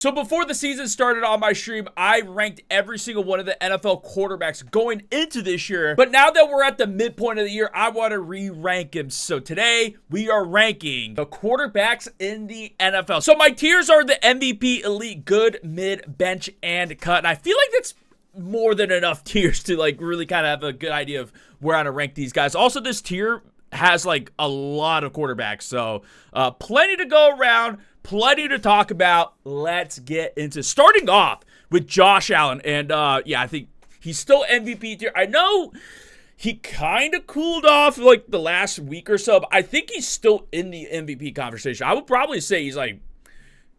So before the season started on my stream, I ranked every single one of the NFL quarterbacks going into this year. But now that we're at the midpoint of the year, I want to re-rank him. So today, we are ranking the quarterbacks in the NFL. So my tiers are the MVP, Elite, Good, Mid, Bench, and Cut. And I feel like that's more than enough tiers to like really kind of have a good idea of where I want to rank these guys. Also, this tier has like a lot of quarterbacks. So plenty to go around. Plenty to talk about. Let's get into starting off with Josh Allen. And yeah, I think he's still MVP tier. I know he kind of cooled off like the last week or so, but I think he's still in the MVP conversation. I would probably say he's like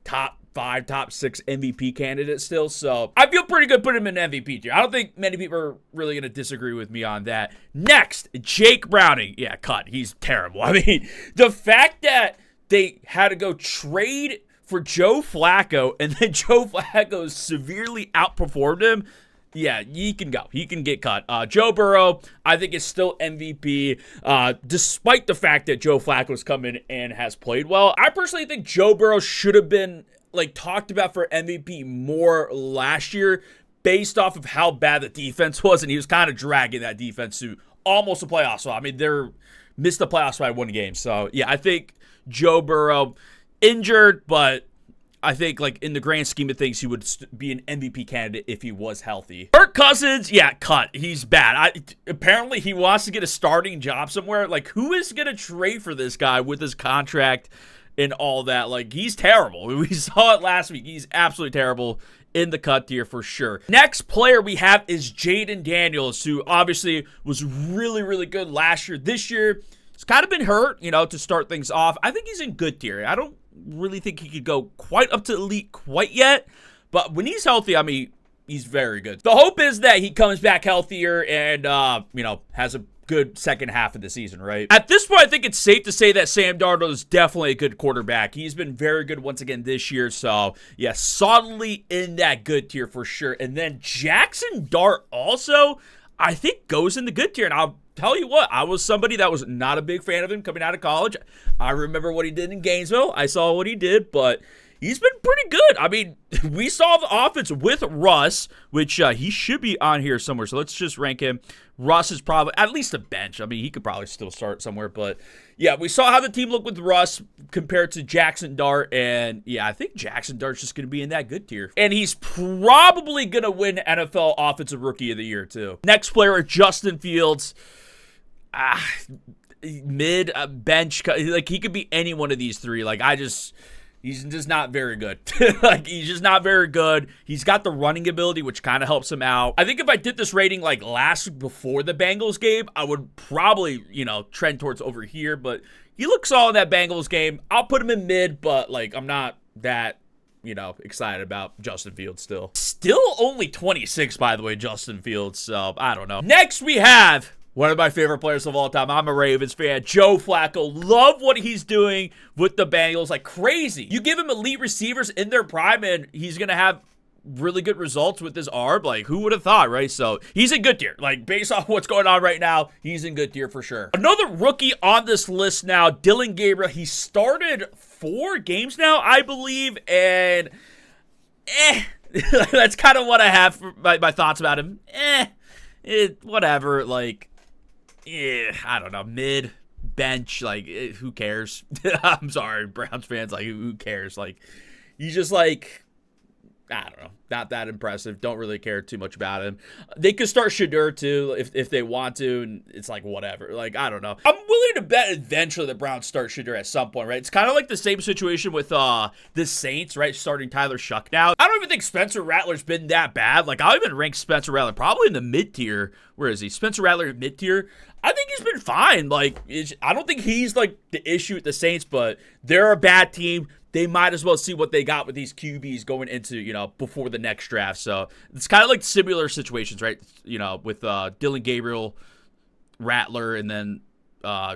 top 5, top 6 MVP candidate still. So I feel pretty good putting him in MVP tier. I don't think many people are really going to disagree with me on that. Next, Jake Browning. Yeah, cut. He's terrible. I mean, the fact that they had to go trade for Joe Flacco, and then Joe Flacco severely outperformed him. Yeah, he can go. He can get cut. Joe Burrow, I think, is still MVP, despite the fact that Joe Flacco's come in and has played well. I personally think Joe Burrow should have been like talked about for MVP more last year, based off of how bad the defense was, and he was kind of dragging that defense to almost a playoff. So I mean, they're missed the playoffs by 1 game. So yeah, I think Joe Burrow injured, but I think like in the grand scheme of things, he would be an MVP candidate if he was healthy. Kirk Cousins, yeah, cut. He's bad. Apparently he wants to get a starting job somewhere. Like, who is going to trade for this guy with his contract and all that? Like, he's terrible. We saw it last week. He's absolutely terrible in the cut tier for sure. Next player we have is Jaden Daniels, who obviously was really, really good last year. This year, he's kind of been hurt, you know, to start things off. I think he's in good tier. I don't really think he could go quite up to elite quite yet, but when he's healthy, I mean, he's very good. The hope is that he comes back healthier and, you know, has a good second half of the season, right? At this point, I think it's safe to say that Sam Darnold is definitely a good quarterback. He's been very good once again this year, so yeah, solidly in that good tier for sure. And then Jackson Dart also, I think, goes in the good tier, and I'll tell you what, I was somebody that was not a big fan of him coming out of college. I remember what he did in Gainesville. I saw what he did, but he's been pretty good. I mean, we saw the offense with Russ, which he should be on here somewhere, so let's just rank him. Russ is probably at least a bench. I mean, he could probably still start somewhere, but yeah, we saw how the team looked with Russ compared to Jackson Dart, and yeah, I think Jackson Dart's just going to be in that good tier. And he's probably going to win NFL Offensive Rookie of the Year, too. Next player, Justin Fields. Mid, bench, like he could be any one of these three. Like he's just not very good. Like he's just not very good. He's got the running ability, which kind of helps him out. I think if I did this rating like last before the Bengals game, I would probably, you know, trend towards over here, but he looks solid in that Bengals game. I'll put him in mid, but like I'm not that, you know, excited about Justin Fields still. Still only 26, by the way, Justin Fields, so I don't know. Next we have one of my favorite players of all time. I'm a Ravens fan. Joe Flacco. Love what he's doing with the Bengals. Like crazy. You give him elite receivers in their prime and he's going to have really good results with his arm. Like, who would have thought, right? So he's in good tier. Like, based off what's going on right now, he's in good tier for sure. Another rookie on this list now, Dillon Gabriel. He started 4 games now, I believe, and that's kind of what I have for my thoughts about him. Whatever, like, I don't know, mid, bench, like, who cares? I'm sorry, Browns fans, like, who cares? Like, he's just, like, I don't know, not that impressive. Don't really care too much about him. They could start Shedeur, too, if they want to, and it's like, whatever. Like, I don't know. I'm willing to bet eventually the Browns start Shedeur at some point, right? It's kind of like the same situation with the Saints, right, starting Tyler Shuck now. I don't even think Spencer Rattler's been that bad. Like, I'll even rank Spencer Rattler probably in the mid-tier. Where is he? Spencer Rattler mid-tier. I think he's been fine. Like, I don't think he's, like, the issue with the Saints, but they're a bad team. They might as well see what they got with these QBs going into, you know, before the next draft. So it's kind of like similar situations, right? You know, with Dillon Gabriel, Rattler, and then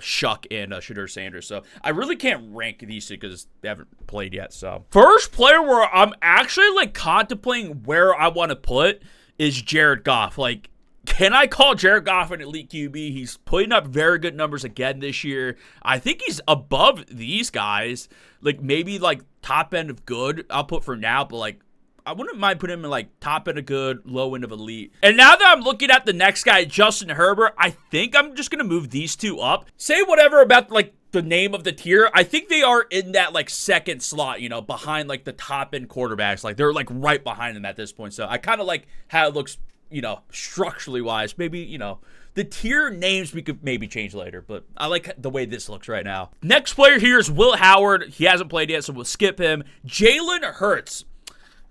Shuck and Shedeur Sanders. So I really can't rank these two because they haven't played yet. So first player where I'm actually like contemplating where I want to put is Jared Goff. Like, Can I call Jared Goff an elite QB? He's putting up very good numbers again this year. I think he's above these guys. Like, maybe, like, top end of good, I'll put for now. But, like, I wouldn't mind putting him in, like, top end of good, low end of elite. And now that I'm looking at the next guy, Justin Herbert, I think I'm just going to move these two up. Say whatever about, like, the name of the tier. I think they are in that, like, second slot, you know, behind, like, the top end quarterbacks. Like, they're, like, right behind them at this point. So I kind of like how it looks, you know, structurally wise. Maybe, you know, the tier names we could maybe change later, but I like the way this looks right now. Next player here is Will Howard. He hasn't played yet, so we'll skip him. Jalen Hurts.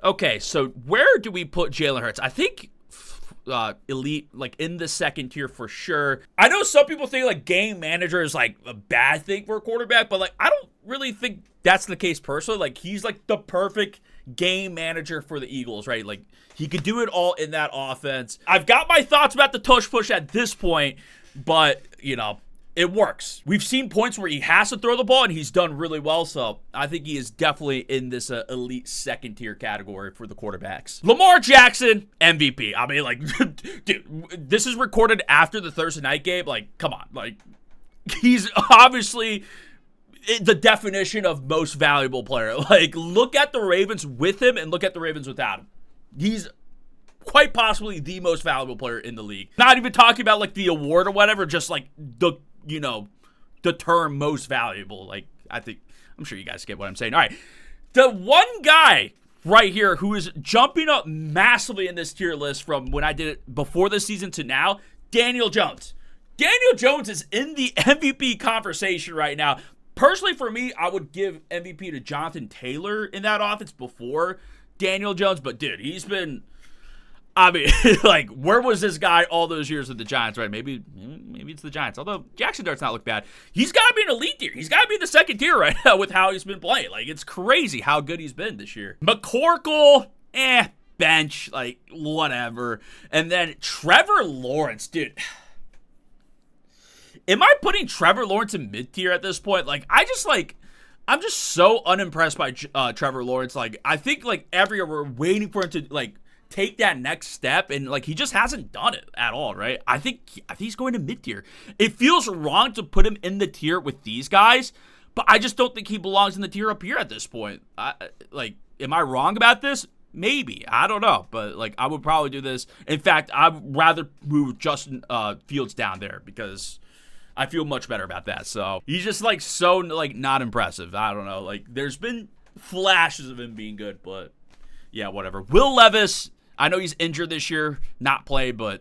Okay, so where do we put Jalen Hurts? I think elite, like in the second tier for sure. I know some people think like game manager is like a bad thing for a quarterback, but like I don't really think that's the case personally. Like he's like the perfect game manager for the Eagles, right? Like he could do it all in that offense. I've got my thoughts about the tush push at this point, but you know, it works. We've seen points where he has to throw the ball, and he's done really well, so I think he is definitely in this elite second-tier category for the quarterbacks. Lamar Jackson, MVP. I mean, like, dude, this is recorded after the Thursday night game. Like, come on. Like, he's obviously the definition of most valuable player. Like, look at the Ravens with him and look at the Ravens without him. He's quite possibly the most valuable player in the league. Not even talking about, like, the award or whatever, just, like, you know, the term most valuable. Like, I'm sure you guys get what I'm saying. All right. The one guy right here who is jumping up massively in this tier list from when I did it before the season to now, Daniel Jones. Daniel Jones is in the MVP conversation right now. Personally, for me, I would give MVP to Jonathan Taylor in that offense before Daniel Jones. But, dude, he's been... I mean, like, where was this guy all those years with the Giants, right? Maybe it's the Giants. Although, Jackson Dart's not look bad. He's got to be an elite tier. He's got to be in the second tier right now with how he's been playing. Like, it's crazy how good he's been this year. McCorkle, bench, like, whatever. And then Trevor Lawrence, dude. Am I putting Trevor Lawrence in mid-tier at this point? Like, I'm just so unimpressed by Trevor Lawrence. Like, I think, like, every year we're waiting for him to, like, take that next step, and like he just hasn't done it at all, right? I think he's going to mid-tier. It feels wrong to put him in the tier with these guys, but I just don't think he belongs in the tier up here at this point. Like, am I wrong about this? Maybe. I don't know, but like I would probably do this. In fact, I'd rather move Justin Fields down there because I feel much better about that. So he's just like so like not impressive. I don't know. Like there's been flashes of him being good, but yeah, whatever. Will Levis. I know he's injured this year, not played, but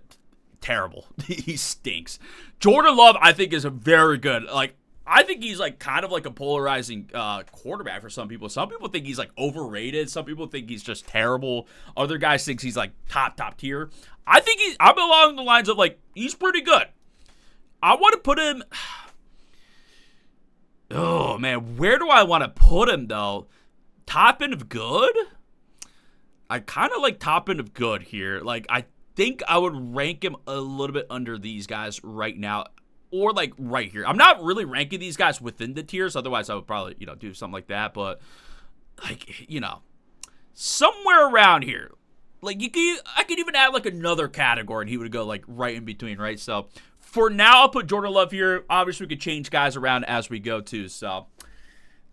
terrible. He stinks. Jordan Love, I think, is a very good. Like, I think he's like kind of like a polarizing quarterback for some people. Some people think he's like overrated. Some people think he's just terrible. Other guys think he's like top tier. I'm along the lines of like he's pretty good. I want to put him. Oh man, where do I want to put him though? Top end of good. I kind of like top end of good here. Like, I think I would rank him a little bit under these guys right now. Or, like, right here. I'm not really ranking these guys within the tiers. Otherwise, I would probably, you know, do something like that. But, like, you know, somewhere around here. Like, I could even add, like, another category. And he would go, like, right in between, right? So, for now, I'll put Jordan Love here. Obviously, we could change guys around as we go, too. So,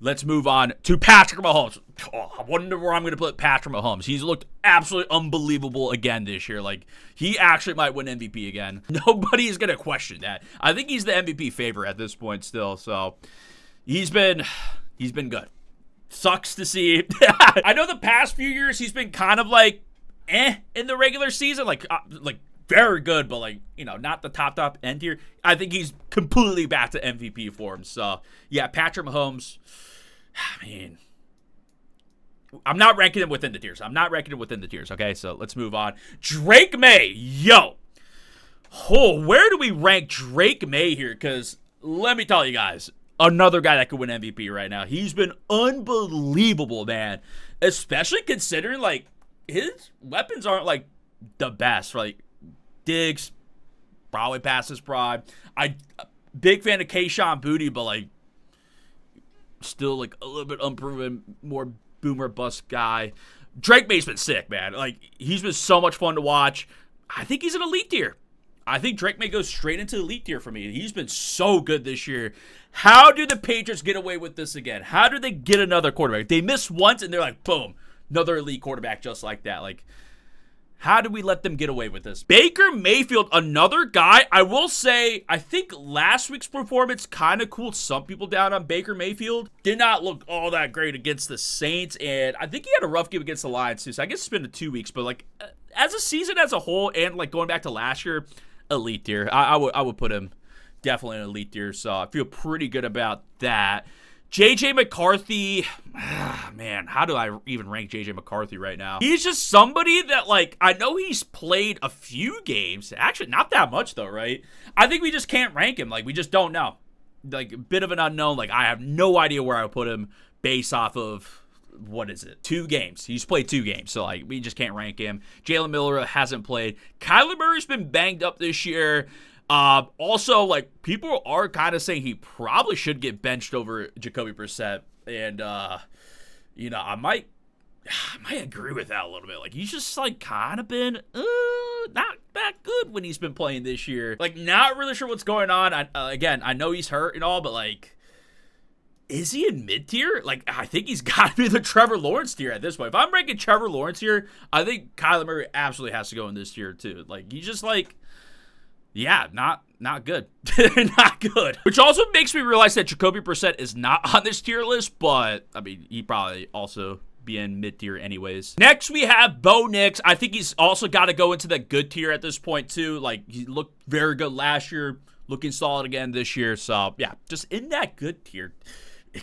let's move on to Patrick Mahomes. Oh, I wonder where I'm going to put Patrick Mahomes. He's looked absolutely unbelievable again this year. Like, he actually might win MVP again. Nobody is going to question that. I think he's the MVP favorite at this point still. So, he's been good. Sucks to see. I know the past few years he's been kind of like, in the regular season. Like very good, but like, you know, not the top end here. I think he's completely back to MVP form. So, yeah, Patrick Mahomes, I mean, I'm not ranking him within the tiers. Okay, so let's move on. Drake May, yo. Oh, where do we rank Drake May here? Because let me tell you guys, another guy that could win MVP right now. He's been unbelievable, man. Especially considering, like, his weapons aren't, like, the best. Like, Diggs, probably past his prime. Big fan of Kayshon Boutte, but, like, still, like, a little bit unproven, more boomer bust guy. Drake May's been sick, man. Like, he's been so much fun to watch. I think he's an elite tier. I think Drake may go straight into elite tier for me. He's been so good this year. How do the Patriots get away with this again? How do they get another quarterback? They miss once and they're like, boom, another elite quarterback just like that. Like, how do we let them get away with this? Baker Mayfield, another guy. I will say, I think last week's performance kind of cooled some people down on Baker Mayfield. Did not look all that great against the Saints, and I think he had a rough game against the Lions too. So I guess it's been 2 weeks, but like as a season as a whole, and like going back to last year, elite tier. I would put him definitely in elite tier. So I feel pretty good about that. JJ McCarthy, man, how do I even rank JJ McCarthy right now? He's just somebody that, like, I know he's played a few games. Actually, not that much, though, right? I think we just can't rank him. Like, we just don't know. Like, a bit of an unknown. Like, I have no idea where I would put him based off of, what is it? 2 games. He's played 2 games, so, like, we just can't rank him. Jalen Miller hasn't played. Kyler Murray's been banged up this year. Also, like, people are kind of saying he probably should get benched over Jacoby Brissett, and you know, I might agree with that a little bit. Like, he's just like kind of been not that good when he's been playing this year. Like, not really sure what's going on. Again, I know he's hurt and all, but like, is he in mid tier? Like, I think he's got to be the Trevor Lawrence tier at this point. If I'm ranking Trevor Lawrence here, I think Kyler Murray absolutely has to go in this tier too. Like, he's just like, yeah, not good. Not good. Which also makes me realize that Jacoby Brissett is not on this tier list, but, I mean, he probably also be in mid-tier anyways. Next, we have Bo Nix. I think he's also got to go into the good tier at this point, too. Like, he looked very good last year, looking solid again this year. So, yeah, just in that good tier.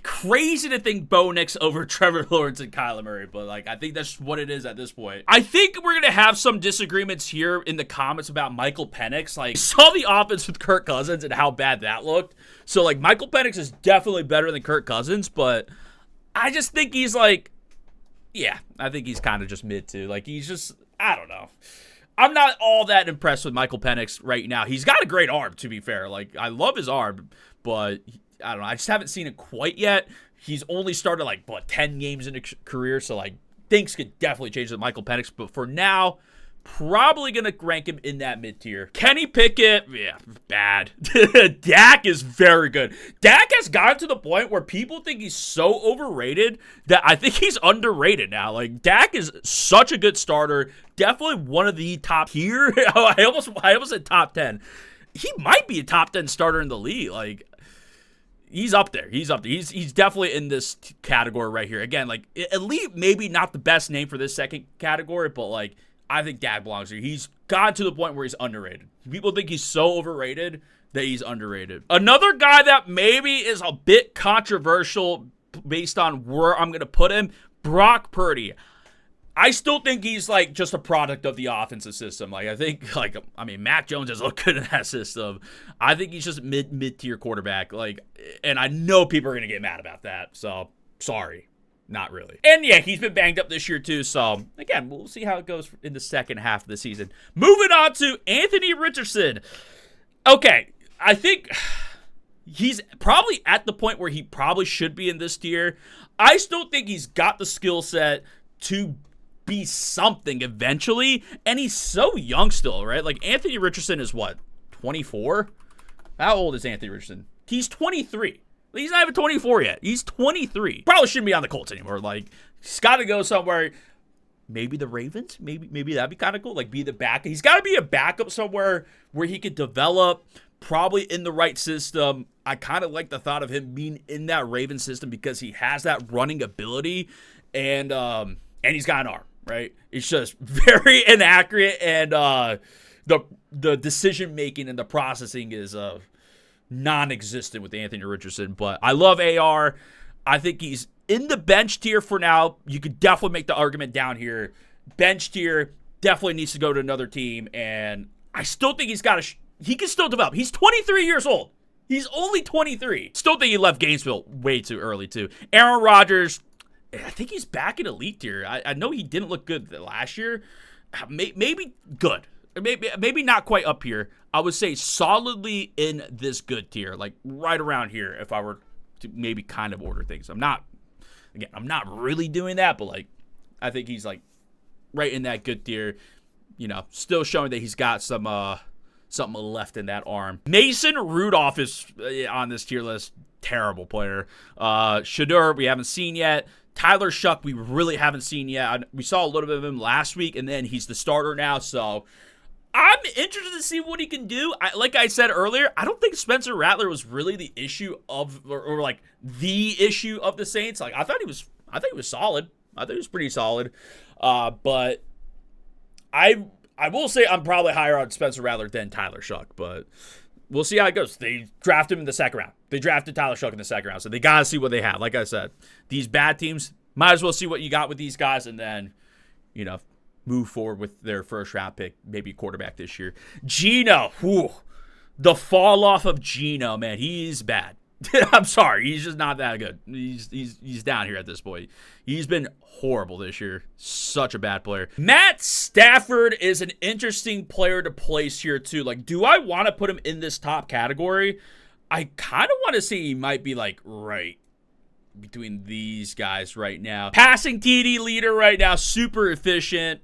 Crazy to think Bo Nix over Trevor Lawrence and Kyler Murray, but like, I think that's what it is at this point. I think we're gonna have some disagreements here in the comments about Michael Penix. Like, saw the offense with Kirk Cousins and how bad that looked. So like, Michael Penix is definitely better than Kirk Cousins, but I just think he's like, yeah, I think he's kind of just mid too. Like, he's just, I don't know. I'm not all that impressed with Michael Penix right now. He's got a great arm, to be fair. Like, I love his arm, but I don't know. I just haven't seen it quite yet. He's only started, like, 10 games in a career, so, like, things could definitely change with Michael Penix. But for now, probably going to rank him in that mid-tier. Kenny Pickett, yeah, bad. Dak is very good. Dak has gotten to the point where people think he's so overrated that I think he's underrated now. Like, Dak is such a good starter. Definitely one of the top tier. I almost said top 10. He might be a top 10 starter in the league. Like, he's up there. He's definitely in this category right here. Again, like, elite, maybe not the best name for this second category, but, like, I think Dak belongs here. He's gotten to the point where he's underrated. People think he's so overrated that he's underrated. Another guy that maybe is a bit controversial based on where I'm going to put him, Brock Purdy. I still think he's, like, just a product of the offensive system. Like, I think, like, I mean, Mac Jones has looked good in that system. I think he's just mid-tier quarterback. Like, and I know people are going to get mad about that. So, sorry. Not really. And, yeah, he's been banged up this year, too. So, again, we'll see how it goes in the second half of the season. Moving on to Anthony Richardson. Okay, I think he's probably at the point where he probably should be in this tier. I still think he's got the skill set to be something eventually, and he's so young still, right? Like, Anthony Richardson is what, 24? How old is Anthony Richardson? He's 23. He's not even 24 yet. He's 23. Probably shouldn't be on the Colts anymore. Like, he's got to go somewhere. Maybe the Ravens. Maybe that'd be kind of cool. Like, be the backup. He's got to be a backup somewhere where he could develop, probably in the right system. I kind of like the thought of him being in that Ravens system because he has that running ability, and he's got an arm. Right? It's just very inaccurate, and the decision making and the processing is non-existent with Anthony Richardson. But I love AR. I think he's in the bench tier for now. You could definitely make the argument down here. Bench tier definitely needs to go to another team, and I still think he can still develop. He's 23 years old. He's only 23. Still think he left Gainesville way too early too. Aaron Rodgers, I think he's back in elite tier. I know he didn't look good last year. Maybe good. Maybe not quite up here. I would say solidly in this good tier, like right around here if I were to maybe kind of order things. I'm not really doing that, but like I think he's like right in that good tier. You know, still showing that he's got some something left in that arm. Mason Rudolph is on this tier list. Terrible player. Shedeur, we haven't seen yet. Tyler Shuck, we really haven't seen yet. We saw a little bit of him last week, and then he's the starter now, so I'm interested to see what he can do. Like I said earlier, I don't think Spencer Rattler was really the issue of, or like the issue of the Saints. Like I think he was solid. I think he was pretty solid. But I will say I'm probably higher on Spencer Rattler than Tyler Shuck, but we'll see how it goes. They draft him in the second round. They drafted Tyler Shuck in the second round, so they got to see what they have. Like I said, these bad teams, might as well see what you got with these guys and then, move forward with their first round pick, maybe quarterback this year. Geno, the fall off of Geno, man, he's bad. I'm sorry, he's just not that good. He's down here at this point. He's been horrible this year. Such a bad player. Matt Stafford is an interesting player to place here too. Like, do I want to put him in this top category? I kind of want to say he might be like right between these guys right now. Passing TD leader right now, super efficient.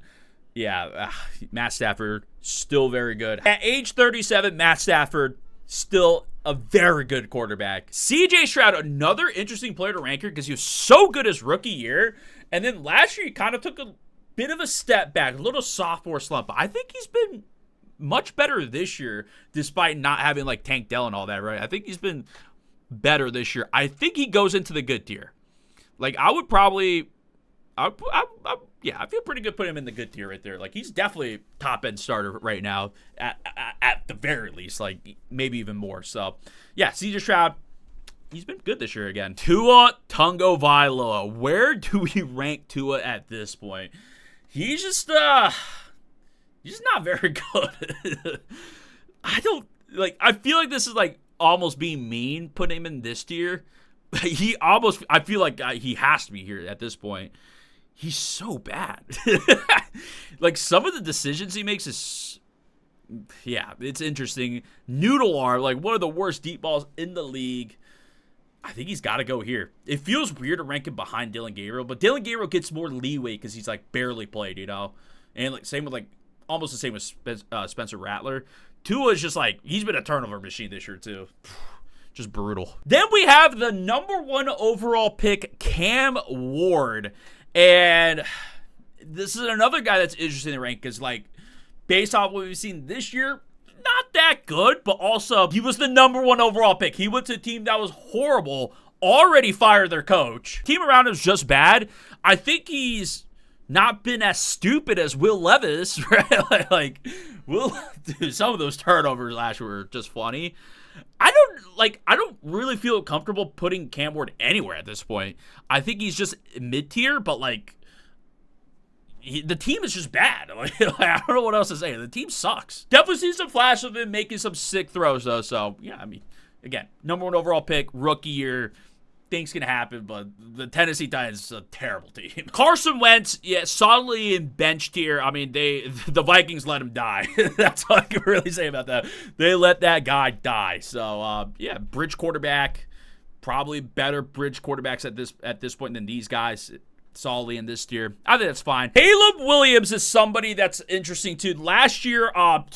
Yeah, Matt Stafford, still very good. At age 37, Matt Stafford, still a very good quarterback. CJ Stroud, another interesting player to rank here because he was so good his rookie year. And then last year, he kind of took a bit of a step back, a little sophomore slump. But I think he's been much better this year, despite not having like Tank Dell and all that, right? I think he's been better this year. I think he goes into the good tier. Like, I feel pretty good putting him in the good tier right there. Like, he's definitely top-end starter right now, at the very least. Like, maybe even more. So, yeah, CJ Stroud, he's been good this year again. Tua Tagovailoa. Where do we rank Tua at this point? He's just not very good. I feel like this is, like, almost being mean putting him in this tier. I feel like he has to be here at this point. He's so bad. Like, some of the decisions he makes is, it's interesting. Noodle arm, like one of the worst deep balls in the league. I think he's got to go here. It feels weird to rank him behind Dylan Gabriel, but Dylan Gabriel gets more leeway because he's like barely played, and like same with like almost the same with Spencer Rattler. Tua is just like, he's been a turnover machine this year too. Just brutal. Then we have the number 1 overall pick, Cam Ward. And this is another guy that's interesting to rank because, like, based off what we've seen this year, not that good, but also he was the number 1 overall pick. He went to a team that was horrible, already fired their coach. Team around him is just bad. I think he's not been as stupid as Will Levis, right? Dude, some of those turnovers last year were just funny. I don't really feel comfortable putting Cam Ward anywhere at this point. I think he's just mid-tier, but like the team is just bad. Like, I don't know what else to say. The team sucks. Definitely seen some flash of him making some sick throws though. So yeah, I mean, again, number 1 overall pick, rookie year. Things can happen, but the Tennessee Titans is a terrible team. Carson Wentz, solidly in bench tier. I mean, the Vikings let him die. That's all I can really say about that. They let that guy die. So, bridge quarterback. Probably better bridge quarterbacks at this point than these guys. Solidly in this tier. I think that's fine. Caleb Williams is somebody that's interesting, too. Last year,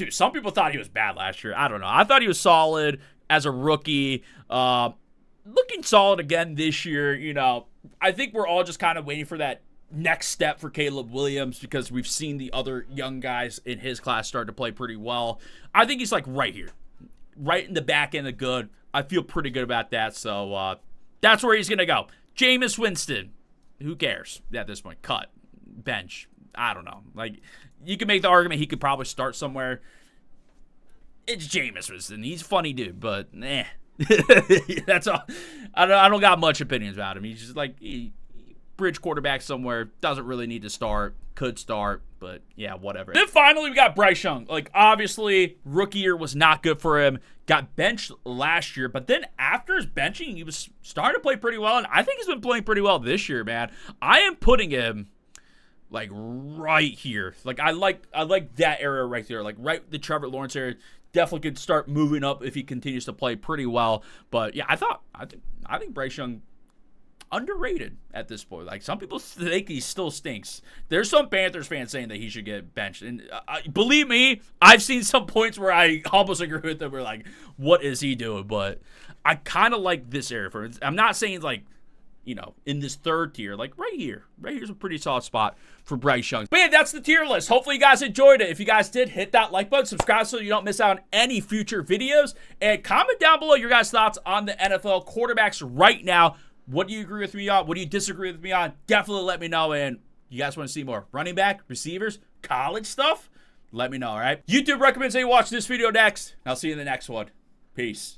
some people thought he was bad last year. I don't know. I thought he was solid as a rookie. Looking solid again this year. I think we're all just kind of waiting for that next step for Caleb Williams because we've seen the other young guys in his class start to play pretty well. I think he's like right here, right in the back end of good. I feel pretty good about that. So that's where he's going to go. Jameis Winston. Who cares at this point? Cut. Bench. I don't know. Like, you can make the argument he could probably start somewhere. It's Jameis Winston. He's a funny dude, but that's all. I don't got much opinions about him. He's just like bridge quarterback somewhere. Doesn't really need to start. Could start, but yeah, whatever. Then finally we got Bryce Young. Like, obviously rookie year was not good for him. Got benched last year, but then after his benching, he was starting to play pretty well, and I think he's been playing pretty well this year, man. I am putting him like right here. Like, I like that area right there. Like right the Trevor Lawrence area. Definitely could start moving up if he continues to play pretty well. But yeah, I think Bryce Young, underrated at this point. Like, some people think he still stinks. There's some Panthers fans saying that he should get benched. And believe me, I've seen some points where I almost agree with them. We're like, what is he doing? But I kind of like this area for it. I'm not saying, like, you know, in this third tier, like right here. Right here's a pretty solid spot for Bryce Young. But yeah, that's the tier list. Hopefully you guys enjoyed it. If you guys did, hit that like button, subscribe so you don't miss out on any future videos, and comment down below your guys' thoughts on the NFL quarterbacks right now. What do you agree with me on? What do you disagree with me on? Definitely let me know. And you guys want to see more running back, receivers, college stuff? Let me know, all right? YouTube recommends that you watch this video next. I'll see you in the next one. Peace.